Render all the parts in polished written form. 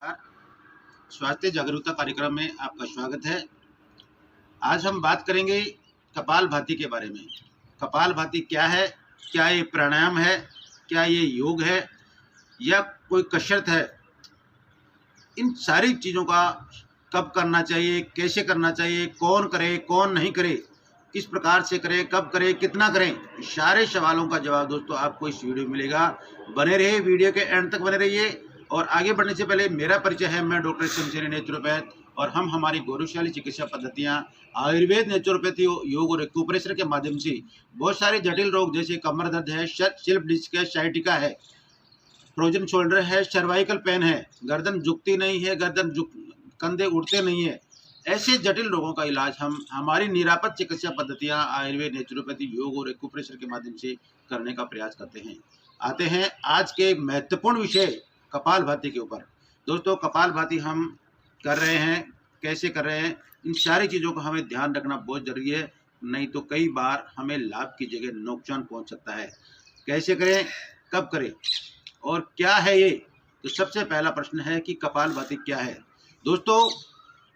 स्वास्थ्य जागरूकता कार्यक्रम में आपका स्वागत है। आज हम बात करेंगे कपालभाति के बारे में। कपालभाति क्या है, क्या ये प्राणायाम है, क्या ये योग है या कोई कसरत है। इन सारी चीज़ों का कब करना चाहिए, कैसे करना चाहिए, कौन करे कौन नहीं करे, किस प्रकार से करे, कब करे, कितना करें, सारे सवालों का जवाब दोस्तों आपको इस वीडियो में मिलेगा। बने रहिए, वीडियो के एंड तक बने रहिए। और आगे बढ़ने से पहले मेरा परिचय है, मैं डॉक्टर शमशेरी नेचुरोपैथ और हम हमारी गौरवशाली चिकित्सा पद्धतियाँ आयुर्वेद, नेचुरोपैथी, योग और एक्यूप्रेशर के माध्यम से बहुत सारे जटिल रोग जैसे कमर दर्द है, स्लिप डिस्क है, साइटिका है, फ्रोजन शोल्डर है, सर्वाइकल पेन है, गर्दन झुकती नहीं है, कंधे उठते नहीं है, ऐसे जटिल रोगों का इलाज हम हमारी निरापद चिकित्सा पद्धतियां आयुर्वेद, नेचुरोपैथी, योग और एक्यूप्रेशर के माध्यम से करने का प्रयास करते हैं। आते हैं आज के एक महत्वपूर्ण विषय कपालभाति के ऊपर। दोस्तों, कपालभाति हम कर रहे हैं, कैसे कर रहे हैं, इन सारी चीज़ों का हमें ध्यान रखना बहुत जरूरी है, नहीं तो कई बार हमें लाभ की जगह नुकसान पहुंच सकता है। कैसे करें, कब करें और क्या है ये। तो सबसे पहला प्रश्न है कि कपालभाति क्या है। दोस्तों,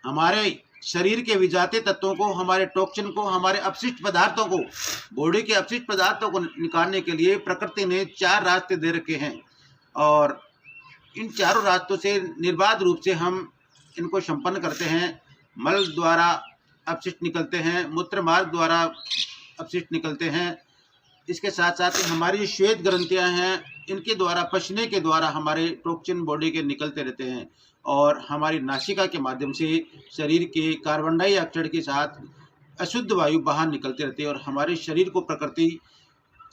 हमारे शरीर के विजातीय तत्वों को, हमारे टॉक्सिन को, हमारे अपशिष्ट पदार्थों को, बॉडी के अपशिष्ट पदार्थों को निकालने के लिए प्रकृति ने 4 रास्ते दे रखे हैं और इन चारों रास्तों से निर्बाध रूप से हम इनको संपन्न करते हैं। मल द्वारा अपशिष्ट निकलते हैं, मूत्र मार्ग द्वारा अपशिष्ट निकलते हैं। इसके साथ साथ हमारी जो श्वेत ग्रंथियां हैं, इनके द्वारा, पसीने के द्वारा हमारे टॉक्सिन बॉडी के निकलते रहते हैं और हमारी नासिका के माध्यम से शरीर के कार्बन डाइऑक्साइड के साथ अशुद्ध वायु बाहर निकलते रहती है और हमारे शरीर को प्रकृति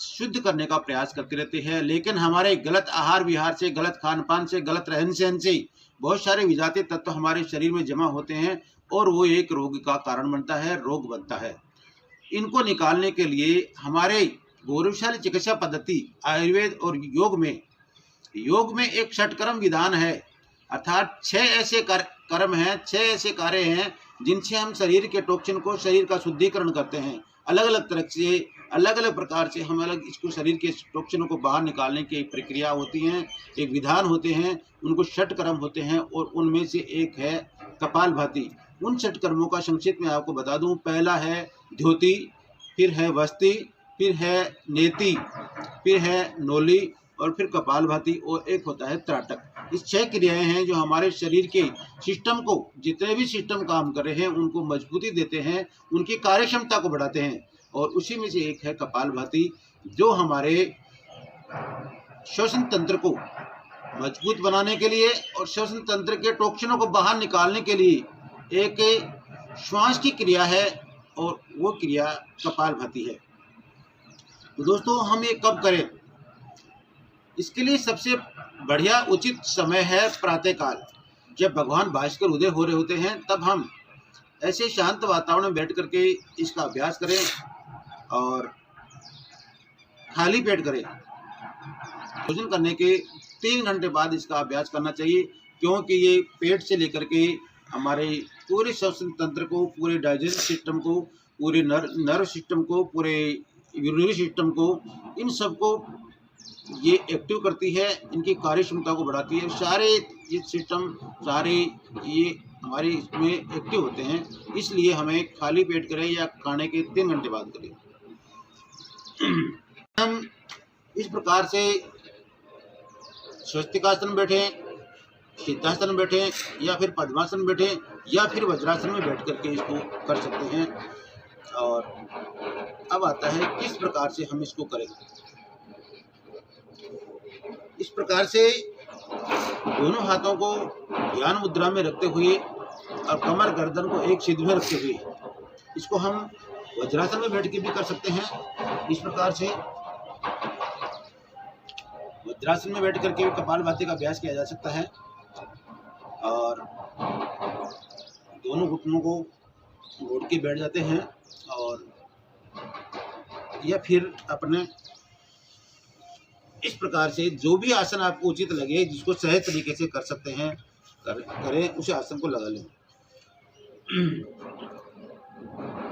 शुद्ध करने का प्रयास करती रहती है। लेकिन हमारे गलत आहार विहार से, गलत खान पान से, गलत रहन सहन से बहुत सारे विजातीय तत्व हमारे शरीर में जमा होते हैं और वो एक रोग का कारण बनता है, रोग बनता है। इनको निकालने के लिए हमारे गौरवशाली चिकित्सा पद्धति आयुर्वेद और योग में एक षटकर्म विधान है, अर्थात 6 ऐसे कर्म हैं, 6 ऐसे कार्य हैं जिनसे हम शरीर के टॉक्सिन को, शरीर का शुद्धिकरण करते हैं। अलग अलग तरह से, अलग अलग प्रकार से हम इसको शरीर के टॉक्सिनों को बाहर निकालने की एक प्रक्रिया होती हैं, एक विधान होते हैं, उनको षटकर्म होते हैं और उनमें से एक है कपालभाति। उन षटकर्मों का संक्षिप्त में आपको बता दूं। पहला है द्योति, फिर है वस्ति, फिर है नेति, फिर है नोली और फिर कपालभाति और एक होता है त्राटक। इस 6 क्रियाएं हैं जो हमारे शरीर के सिस्टम को, जितने भी सिस्टम काम कर रहे हैं उनको मजबूती देते हैं, उनकी कार्य क्षमता को बढ़ाते हैं और उसी में से एक है कपालभाति, जो हमारे श्वसन तंत्र को मजबूत बनाने के लिए और श्वसन तंत्र के टॉक्सिनों को बाहर निकालने के लिए एक श्वास की क्रिया है और वो क्रिया कपालभाति है। तो दोस्तों, हम ये कब करें, इसके लिए सबसे बढ़िया उचित समय है प्रातःकाल। जब भगवान भास्कर उदय हो रहे होते हैं तब हम ऐसे शांत वातावरण में बैठ करके इसका अभ्यास करें और खाली पेट करें। भोजन करने के 3 घंटे बाद इसका अभ्यास करना चाहिए, क्योंकि ये पेट से लेकर के हमारे पूरे श्वसन तंत्र को, पूरे डाइजेस्टिव सिस्टम को, पूरे नर्व सिस्टम को, पूरे यूरिनरी सिस्टम को, इन सबको ये एक्टिव करती है, इनकी कार्य क्षमता को बढ़ाती है। सारे ये सिस्टम, सारे ये हमारे इसमें एक्टिव होते हैं, इसलिए हमें खाली पेट करें या खाने के 3 घंटे बाद करें। हम इस प्रकार से स्वस्तिकासन बैठें, शीतासन बैठें या फिर पद्मासन बैठें या फिर वज्रासन में बैठ करके इसको कर सकते हैं। और अब आता है किस प्रकार से हम इसको करें। इस प्रकार से दोनों हाथों को ध्यान मुद्रा में रखते हुए और कमर गर्दन को एक सीध में रखते हुए इसको हम वज्रासन में बैठ के भी कर सकते हैं। इस प्रकार से वज्रासन में बैठ करके भी कपालभाति का अभ्यास किया जा सकता है और दोनों घुटनों को मोड़ के बैठ जाते हैं और या फिर अपने इस प्रकार से जो भी आसन आपको उचित लगे, जिसको सहज तरीके से कर सकते हैं, करें, उस आसन को लगा लें।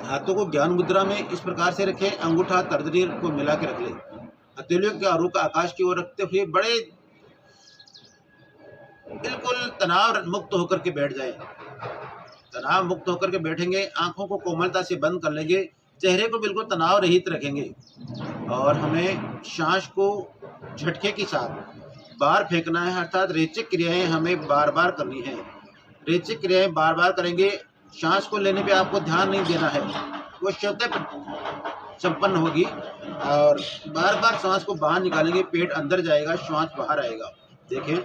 हाथों को ज्ञान मुद्रा में इस प्रकार से रखें, अंगूठा तर्जनी को मिला के रख लें। हथेलियों के आरू का आकाश की ओर रखते हुए बड़े बिल्कुल तनाव मुक्त होकर के बैठ जाए। तनाव मुक्त होकर के बैठेंगे, आंखों को कोमलता से बंद कर लेंगे, चेहरे को बिल्कुल तनाव रहित रखेंगे और हमें सांस को झटके के साथ बाहर फेंकना है, अर्थात रेचक क्रियाएं हमें बार बार करनी है। रेचक क्रियाएं बार बार करेंगे। सांस को लेने पे आपको ध्यान नहीं देना है, वो स्वतः संपन्न होगी और बार बार सांस को बाहर निकालेंगे, पेट अंदर जाएगा, श्वास बाहर आएगा। देखें,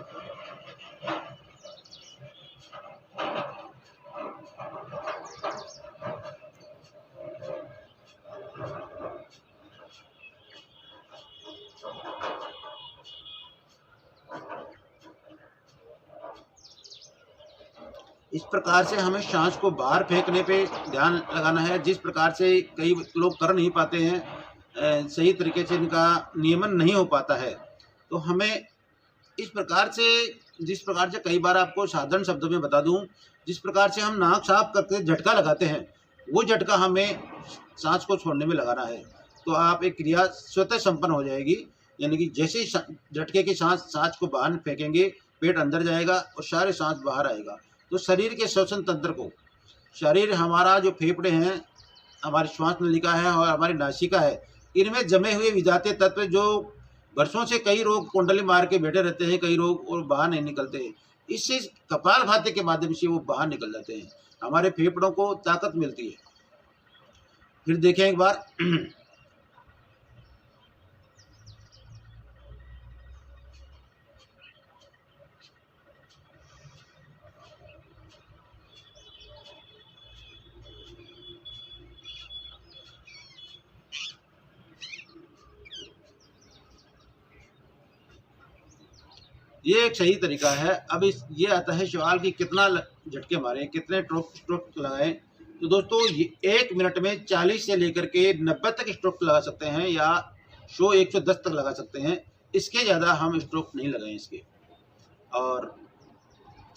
इस प्रकार से हमें सांस को बाहर फेंकने पे ध्यान लगाना है। जिस प्रकार से कई लोग कर नहीं पाते हैं, सही तरीके से इनका नियमन नहीं हो पाता है, तो हमें इस प्रकार से, जिस प्रकार से कई बार आपको साधारण शब्दों में बता दूं, जिस प्रकार से हम नाक साफ करके झटका लगाते हैं, वो झटका हमें सांस को छोड़ने में लगाना है। तो आप एक क्रिया स्वतः संपन्न हो जाएगी, यानी कि जैसे ही झटके की सांस को बाहर फेंकेंगे, पेट अंदर जाएगा और सारे सांस बाहर आएगा। तो शरीर के श्वसन तंत्र को, शरीर हमारा जो फेफड़े हैं, हमारी श्वास नलिका है और हमारी नासिका है, इनमें जमे हुए विजातीय तत्व जो वर्षों से कई रोग कुंडली मार के बैठे रहते हैं, कई रोग और बाहर नहीं निकलते हैं, इससे कपालभाति के माध्यम से वो बाहर निकल जाते हैं, हमारे फेफड़ों को ताकत मिलती है। फिर देखें एक बार, ये एक सही तरीका है। अब ये आता है सवाल कि कितना झटके मारें, कितने स्ट्रोक लगाएं। तो दोस्तों, ये 1 मिनट में 40 से लेकर के 90 तक स्ट्रोक लगा सकते हैं या 100-110 तक लगा सकते हैं। इसके ज़्यादा हम स्ट्रोक नहीं लगाएं इसके। और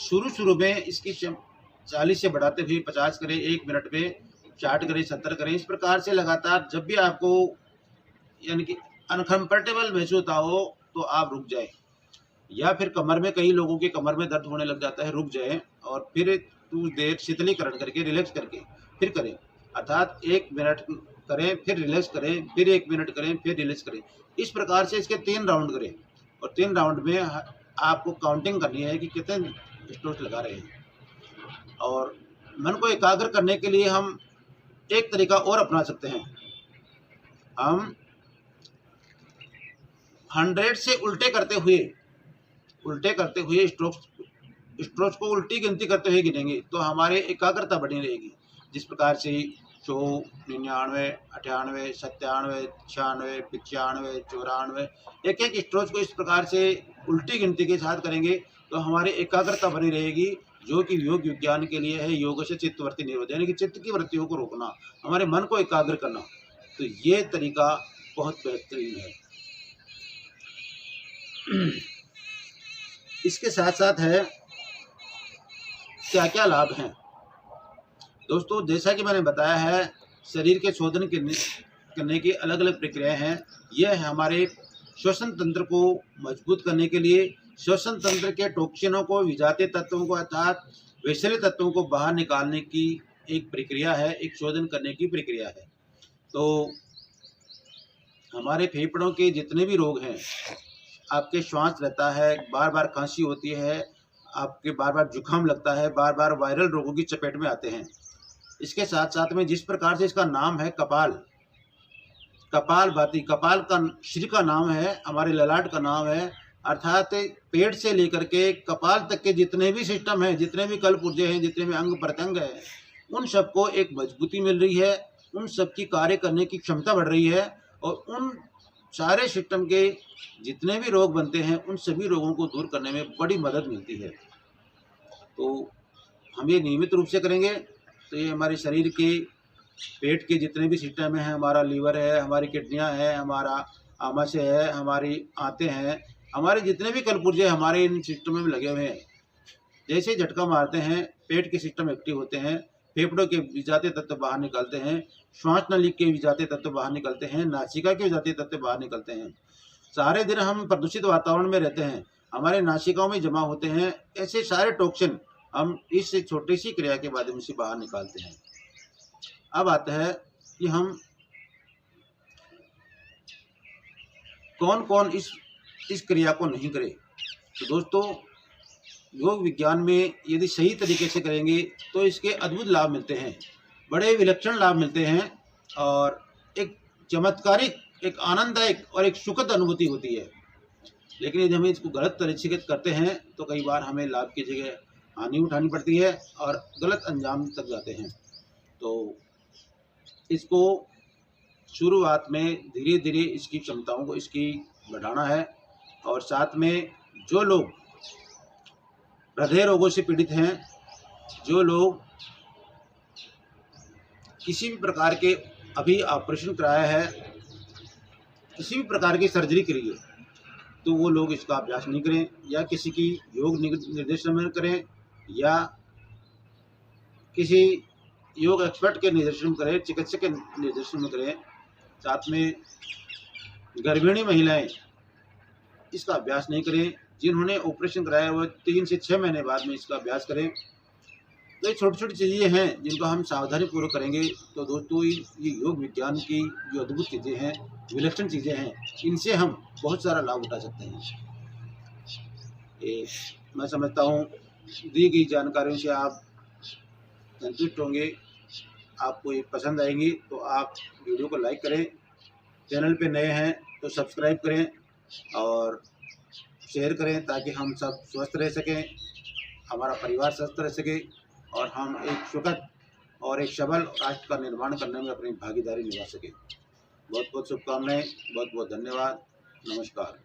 शुरू में इसकी 40 से बढ़ाते हुए 50 करें, 1 मिनट में 60 करें, 70 करें। इस प्रकार से लगातार जब भी आपको यानी कि अनकम्फर्टेबल महसूस हो तो आप रुक जाएं, या फिर कमर में, कई लोगों के कमर में दर्द होने लग जाता है, रुक जाएं और फिर कुछ देर शीतलीकरण करके रिलैक्स करके फिर करें। अर्थात 1 मिनट करें, फिर रिलैक्स करें, फिर 1 मिनट करें, फिर रिलैक्स करें। इस प्रकार से इसके 3 राउंड करें और 3 राउंड में आपको काउंटिंग करनी है कि कितने स्ट्रोक लगा रहे हैं। और मन को एकाग्र करने के लिए हम एक तरीका और अपना सकते हैं। हम 100 से उल्टे करते हुए स्ट्रोक्स को उल्टी गिनती करते हुए गिनेंगे तो हमारे एकाग्रता बनी रहेगी। जिस प्रकार से 100, 99, 98, 97, 96, 95, 94, एक स्ट्रोक्स को इस प्रकार से उल्टी गिनती के साथ करेंगे तो हमारी एकाग्रता बनी रहेगी, जो कि योग विज्ञान के लिए है योग से चित्तवृत्ति निरोध, यानी कि चित्त की वृत्तियों को रोकना, हमारे मन को एकाग्र करना। तो ये तरीका बहुत बेहतरीन है। इसके साथ साथ है क्या क्या लाभ हैं दोस्तों। जैसा कि मैंने बताया है, शरीर के शोधन करने की अलग अलग प्रक्रियाएं हैं। यह हमारे श्वसन तंत्र को मजबूत करने के लिए, श्वसन तंत्र के टॉक्सिनों को, विजातीय तत्वों को अर्थात विषैले तत्वों को बाहर निकालने की एक प्रक्रिया है, एक शोधन करने की प्रक्रिया है। तो हमारे फेफड़ों के जितने भी रोग हैं, आपके श्वास रहता है, बार बार खांसी होती है, आपके बार बार जुकाम लगता है, बार बार वायरल रोगों की चपेट में आते हैं। इसके साथ साथ में जिस प्रकार से इसका नाम है कपालभाति, कपाल का श्री का नाम है, हमारे ललाट का नाम है, अर्थात पेट से लेकर के कपाल तक के जितने भी सिस्टम हैं, जितने भी कलपुर्जे हैं, जितने भी अंग प्रत्यंग हैं, उन सबको एक मजबूती मिल रही है, उन सबकी कार्य करने की क्षमता बढ़ रही है और उन सारे सिस्टम के जितने भी रोग बनते हैं, उन सभी रोगों को दूर करने में बड़ी मदद मिलती है। तो हम ये नियमित रूप से करेंगे तो ये हमारे शरीर के पेट के जितने भी सिस्टम हैं, हमारा लीवर है, हमारी किडनियां हैं, हमारा आमाशय है, हमारी आंतें हैं, हमारे जितने भी कलपुर्जे हमारे इन सिस्टम में लगे हुए हैं, जैसे झटका मारते हैं पेट के सिस्टम एक्टिव होते हैं, फेफड़ों के विजातीय तत्व बाहर निकलते हैं, श्वास नली के विजातीय तत्व बाहर निकलते हैं, नासिका के विजातीय तत्व बाहर निकलते हैं। सारे दिन हम प्रदूषित वातावरण में रहते हैं, हमारे नासिकाओं में जमा होते हैं। ऐसे सारे टॉक्सिन हम इस छोटी सी क्रिया के माध्यम से बाहर निकालते हैं। अब आता है कि हम कौन कौन इस क्रिया को नहीं करे। तो दोस्तों, योग विज्ञान में यदि सही तरीके से करेंगे तो इसके अद्भुत लाभ मिलते हैं, बड़े विलक्षण लाभ मिलते हैं और एक चमत्कारिक, एक आनंददायक और एक सुखद अनुभूति होती है। लेकिन यदि हम इसको गलत तरीके से करते हैं तो कई बार हमें लाभ की जगह हानि उठानी पड़ती है और गलत अंजाम तक जाते हैं। तो इसको शुरुआत में धीरे धीरे इसकी क्षमताओं को इसकी बढ़ाना है। और साथ में जो लोग हृदय रोगों से पीड़ित हैं, जो लोग किसी भी प्रकार के अभी ऑपरेशन कराया है, किसी भी प्रकार की सर्जरी करी है, तो वो लोग इसका अभ्यास नहीं करें या किसी की योग निर्देशन में करें या किसी योग एक्सपर्ट के निर्देशन में करें, चिकित्सक के निर्देशन में करें। साथ में गर्भिणी महिलाएं इसका अभ्यास नहीं करें। जिन्होंने ऑपरेशन कराया वो 3 से 6 महीने बाद में इसका अभ्यास करें। तो ये छोटी छोटी चीज़ें हैं जिनको हम सावधानी पूर्वक करेंगे तो दोस्तों ये योग विज्ञान की जो अद्भुत चीज़ें हैं, विलक्षण चीज़ें हैं, इनसे हम बहुत सारा लाभ उठा सकते हैं। मैं समझता हूँ दी गई जानकारियों से आप संतुष्ट होंगे, आपको ये पसंद आएंगी। तो आप वीडियो को लाइक करें, चैनल पे नए हैं तो सब्सक्राइब करें और शेयर करें ताकि हम सब स्वस्थ रह सकें, हमारा परिवार स्वस्थ रह सके और हम एक सुखद और एक सबल राष्ट्र का निर्माण करने में अपनी भागीदारी निभा सकें। बहुत बहुत शुभकामनाएं, बहुत बहुत धन्यवाद, नमस्कार।